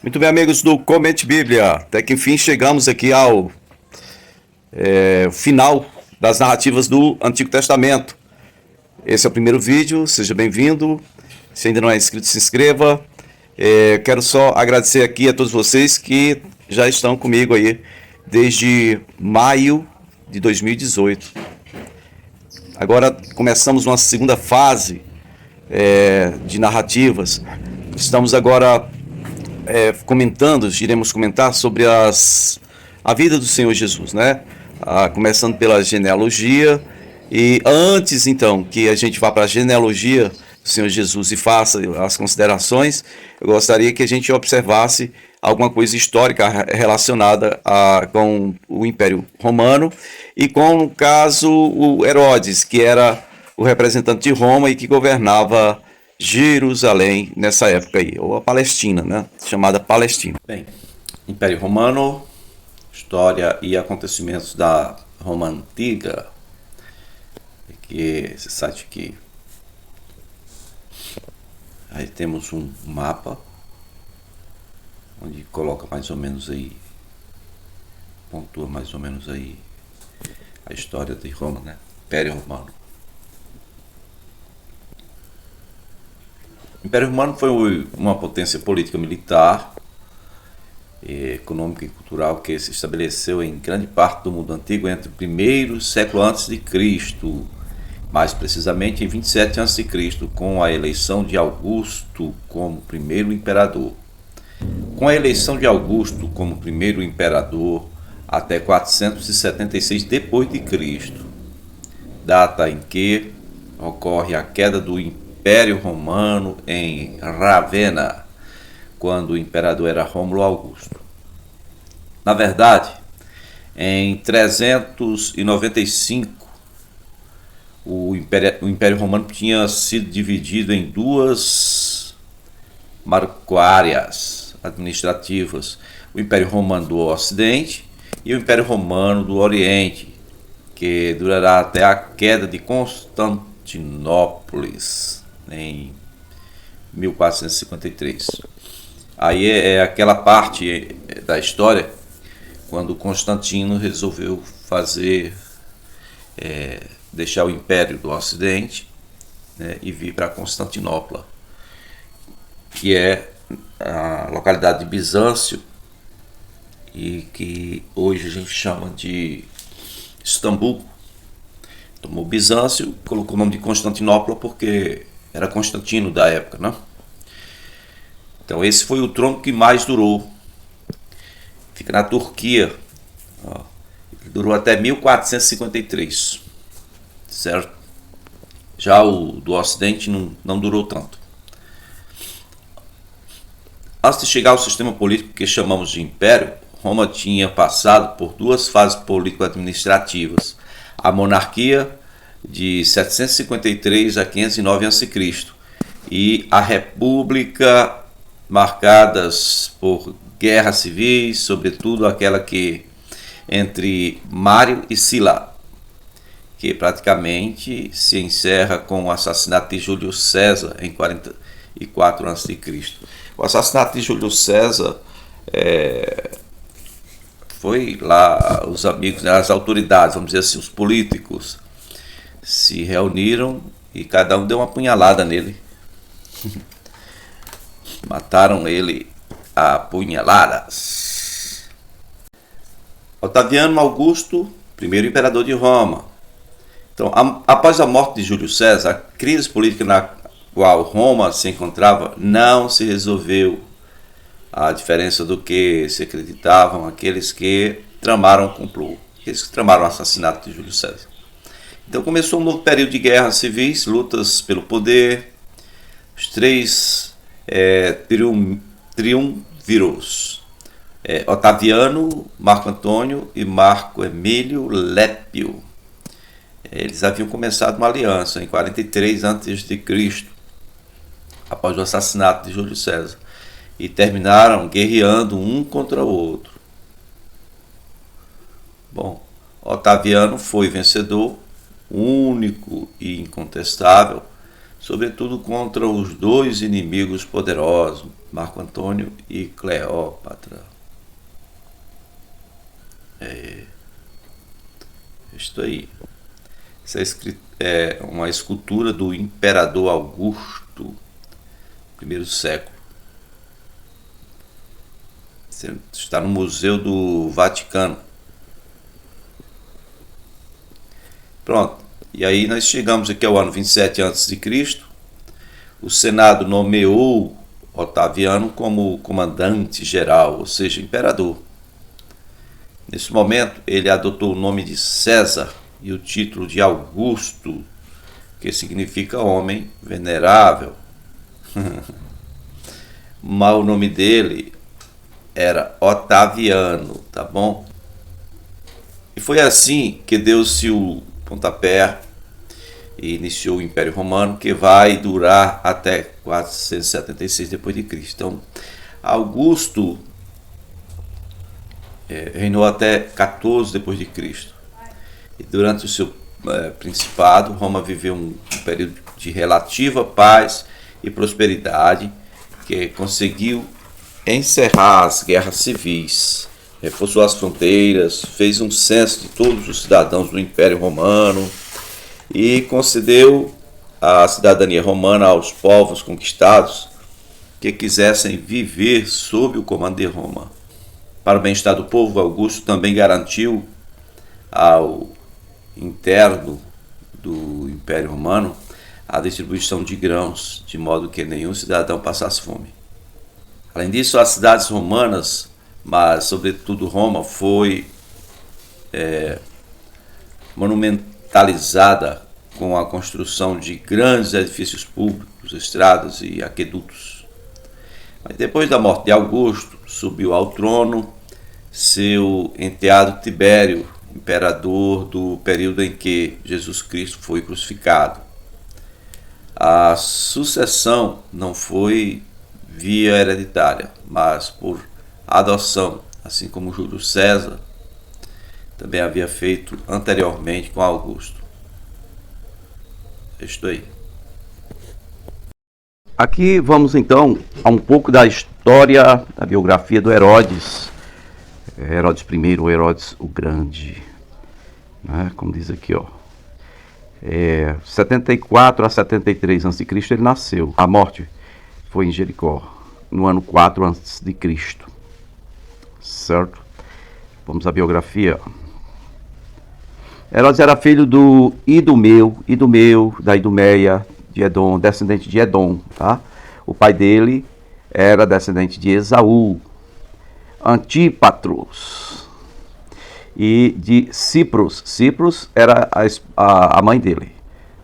Muito bem, amigos do Comente Bíblia. Até que enfim chegamos aqui ao final das narrativas do Antigo Testamento. Esse é o primeiro vídeo, seja bem-vindo. Se ainda não é inscrito, se inscreva. Quero só agradecer aqui a todos vocês que já estão comigo aí desde maio de 2018. Agora começamos uma segunda fase de narrativas. Estamos agora iremos comentar sobre a vida do Senhor Jesus, né? Começando pela genealogia. E antes, então, que a gente vá para a genealogia do Senhor Jesus e faça as considerações, eu gostaria que a gente observasse alguma coisa histórica relacionada com o Império Romano e com, no caso, o Herodes, que era o representante de Roma e que governava Jerusalém nessa época aí, ou a Palestina, né? Chamada Palestina. Bem, Império Romano, história e acontecimentos da Roma Antiga, que esse site aqui. Aí temos um mapa, onde coloca mais ou menos aí, pontua mais ou menos aí a história de Roma, né? Império Romano. O Império Romano foi uma potência política militar, econômica e cultural que se estabeleceu em grande parte do mundo antigo entre o primeiro século antes de Cristo, mais precisamente em 27 a.C., com a eleição de Augusto como primeiro imperador. Com a eleição de Augusto como primeiro imperador até 476 d.C., data em que ocorre a queda do Império Romano em Ravenna, quando o imperador era Rômulo Augusto. Na verdade, em 395, o Império Romano tinha sido dividido em duas marcoáreas administrativas: o Império Romano do Ocidente e o Império Romano do Oriente, que durará até a queda de Constantinopla em 1453. Aí é aquela parte da história quando Constantino resolveu deixar o Império do Ocidente, né, e vir para Constantinopla, que é a localidade de Bizâncio e que hoje a gente chama de Istambul. Tomou Bizâncio, colocou o nome de Constantinopla porque era Constantino da época, né? Então esse foi o trono que mais durou. Fica na Turquia. Ele durou até 1453, certo? Já o do Ocidente não durou tanto. Antes de chegar ao sistema político que chamamos de Império, Roma tinha passado por duas fases político-administrativas: a monarquia de 753 a 509 a.C. e a república, marcadas por guerras civis, sobretudo aquela que entre Mário e Sila, que praticamente se encerra com o assassinato de Júlio César em 44 a.C. O assassinato de Júlio César foi lá os amigos, né, as autoridades, vamos dizer assim, os políticos, se reuniram e cada um deu uma punhalada nele. Mataram ele a punhaladas. Otaviano Augusto, primeiro imperador de Roma. Então, após a morte de Júlio César, a crise política na qual Roma se encontrava não se resolveu, à diferença do que se acreditavam aqueles que tramaram o complô, aqueles que tramaram o assassinato de Júlio César. Então começou um novo período de guerras civis, lutas pelo poder, os três triunviros: Otaviano, Marco Antônio e Marco Emílio Lépio. Eles haviam começado uma aliança em 43 a.C., após o assassinato de Júlio César, e terminaram guerreando um contra o outro. Bom, Otaviano foi vencedor, único e incontestável, sobretudo contra os dois inimigos poderosos, Marco Antônio e Cleópatra. Isto aí. Essa é uma escultura do Imperador Augusto, primeiro século. Está no Museu do Vaticano. Pronto. E aí nós chegamos aqui ao ano 27 a.C. O Senado nomeou Otaviano como comandante geral, ou seja, imperador. Nesse momento, ele adotou o nome de César e o título de Augusto, que significa homem venerável. Mas o nome dele era Otaviano, tá bom? E foi assim que deu-se o pontapé e iniciou o Império Romano, que vai durar até 476 d.C. Então, Augusto reinou até 14 d.C. E durante o seu principado, Roma viveu um período de relativa paz e prosperidade, que conseguiu encerrar as guerras civis, reforçou as fronteiras, fez um censo de todos os cidadãos do Império Romano e concedeu a cidadania romana aos povos conquistados que quisessem viver sob o comando de Roma. Para o bem-estar do povo, Augusto também garantiu ao interno do Império Romano a distribuição de grãos, de modo que nenhum cidadão passasse fome. Além disso, as cidades romanas, mas sobretudo Roma, foi monumentalizada com a construção de grandes edifícios públicos, estradas e aquedutos. Mas depois da morte de Augusto, subiu ao trono seu enteado Tibério, imperador do período em que Jesus Cristo foi crucificado. A sucessão não foi via hereditária, mas por adoção, assim como Júlio César também havia feito anteriormente com Augusto. Isto aí. Aqui vamos então a um pouco da história, da biografia do Herodes. Herodes I, ou Herodes o Grande, né? Como diz aqui, 74 a 73 a.C. ele nasceu. A morte foi em Jericó, no ano 4 a.C. Certo? Vamos à biografia. Herodes era filho do Idumeu, da Idumeia, de Edom, descendente de Edom, tá? O pai dele era descendente de Esaú, Antípatros e de Cipros. Cipros era a mãe dele,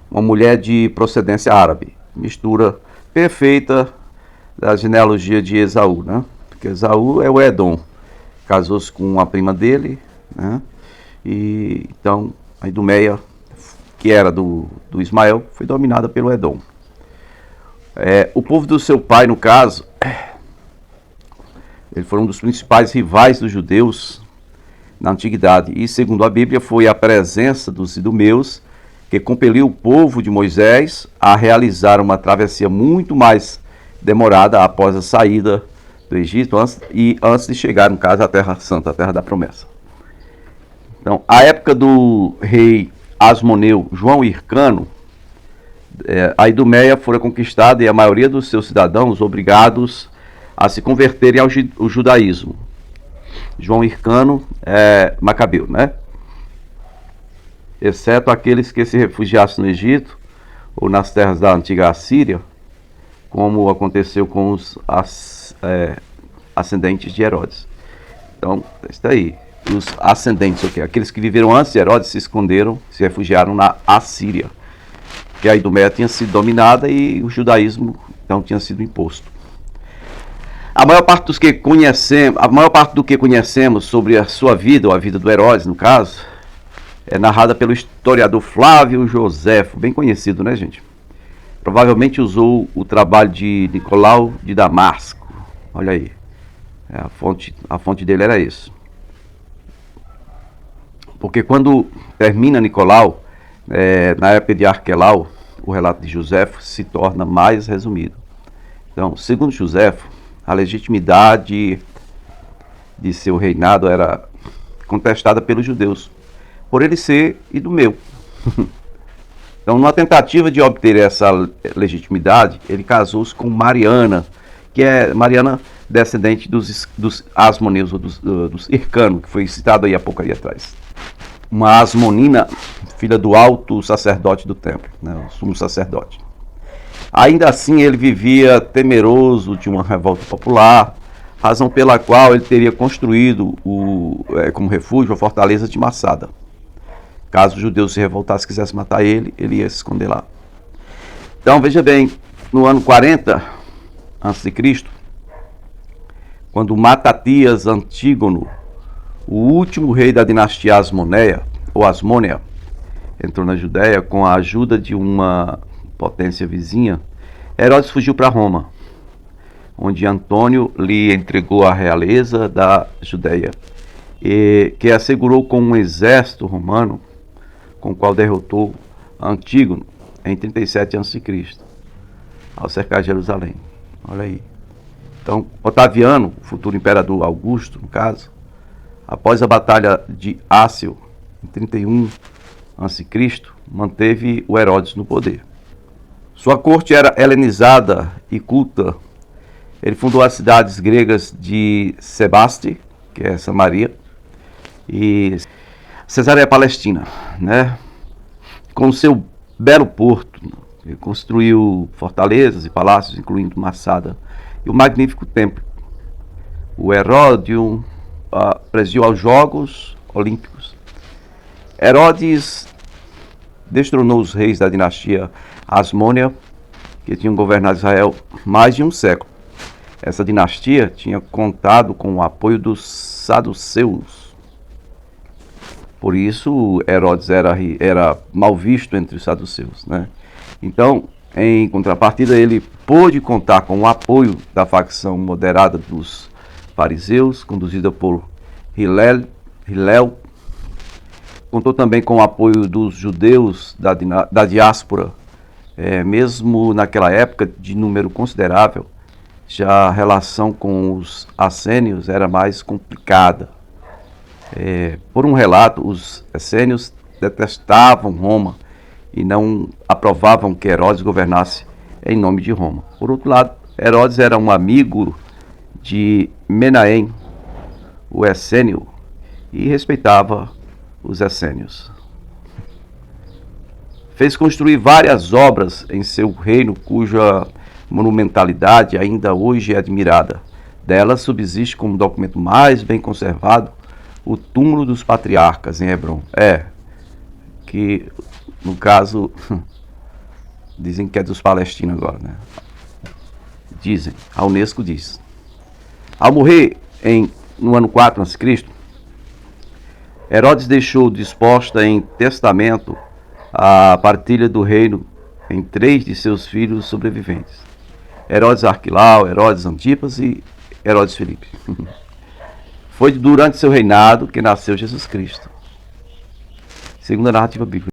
uma mulher de procedência árabe, mistura perfeita da genealogia de Esaú, né? Porque Esaú é o Edom, casou-se com a prima dele, né? E então a Idumeia, que era do Ismael, foi dominada pelo Edom. O povo do seu pai, no caso, ele foi um dos principais rivais dos judeus na antiguidade. E, segundo a Bíblia, foi a presença dos idumeus que compeliu o povo de Moisés a realizar uma travessia muito mais demorada após a saída do Egito antes de chegar, no caso, à Terra Santa, a Terra da Promessa. Então, a época do rei Asmoneu João Hircano, a Idumeia fora conquistada e a maioria dos seus cidadãos obrigados a se converterem ao judaísmo. João Hircano é macabeu, né? Exceto aqueles que se refugiassem no Egito ou nas terras da antiga Assíria, como aconteceu com os ascendentes de Herodes. Então, isso aí. Os ascendentes, aqueles que viveram antes de Herodes se esconderam, se refugiaram na Assíria, que a Idumeia tinha sido dominada e o judaísmo então tinha sido imposto. A maior parte do que conhecemos sobre a sua vida, ou a vida do Herodes, no caso, é narrada pelo historiador Flávio Joséfo, bem conhecido, né, gente? Provavelmente usou o trabalho de Nicolau de Damasco. Olha aí, a fonte dele era isso. Porque quando termina Nicolau, na época de Arquelau, o relato de Joséfo se torna mais resumido. Então, segundo Joséfo, a legitimidade de seu reinado era contestada pelos judeus, por ele ser idumeu. Então, numa tentativa de obter essa legitimidade, ele casou-se com Mariana, que é Mariana, descendente dos Asmoneus, ou dos Hircano, que foi citado aí há pouco aí atrás. Uma asmonina, filha do alto sacerdote do templo, né, o sumo sacerdote. Ainda assim, ele vivia temeroso de uma revolta popular, razão pela qual ele teria construído como refúgio a fortaleza de Massada. Caso os judeus se revoltassem e quisessem matar ele, ele ia se esconder lá. Então, veja bem, no ano 40 a.C., quando Matatias Antígono, o último rei da dinastia Asmoneia, ou Asmônia, entrou na Judéia com a ajuda de uma potência vizinha, Herodes fugiu para Roma, onde Antônio lhe entregou a realeza da Judéia, que assegurou com um exército romano, com o qual derrotou Antígono em 37 a.C., ao cercar Jerusalém. Olha aí. Então, Otaviano, o futuro imperador Augusto, no caso, após a batalha de Ácio, em 31 a.C., manteve o Herodes no poder. Sua corte era helenizada e culta. Ele fundou as cidades gregas de Sebaste, que é Samaria, e Cesareia Palestina, né? Com seu belo porto, ele construiu fortalezas e palácios, incluindo Massada, e o magnífico templo. O Heródion presidiu aos Jogos Olímpicos. Herodes destronou os reis da dinastia Asmônia, que tinham governado Israel mais de um século. Essa dinastia tinha contado com o apoio dos saduceus. Por isso, Herodes era mal visto entre os saduceus, né? Então, em contrapartida, ele pôde contar com o apoio da facção moderada dos fariseus, conduzida por Hilel. Contou também com o apoio dos judeus da diáspora, mesmo naquela época de número considerável. Já a relação com os essênios era mais complicada. Por um relato, os essênios detestavam Roma e não aprovavam que Herodes governasse em nome de Roma. Por outro lado, Herodes era um amigo de Menahem, o essênio, e respeitava os essênios. Fez construir várias obras em seu reino, cuja monumentalidade ainda hoje é admirada. Delas subsiste como documento mais bem conservado o túmulo dos patriarcas em Hebrom. Que no caso dizem que é dos palestinos agora, né? Dizem, a Unesco diz. Ao morrer no ano 4 a.C., Herodes deixou disposta em testamento a partilha do reino em 3 de seus filhos sobreviventes: Herodes Arquilau, Herodes Antipas e Herodes Filipe. Foi durante seu reinado que nasceu Jesus Cristo, segundo a narrativa bíblica.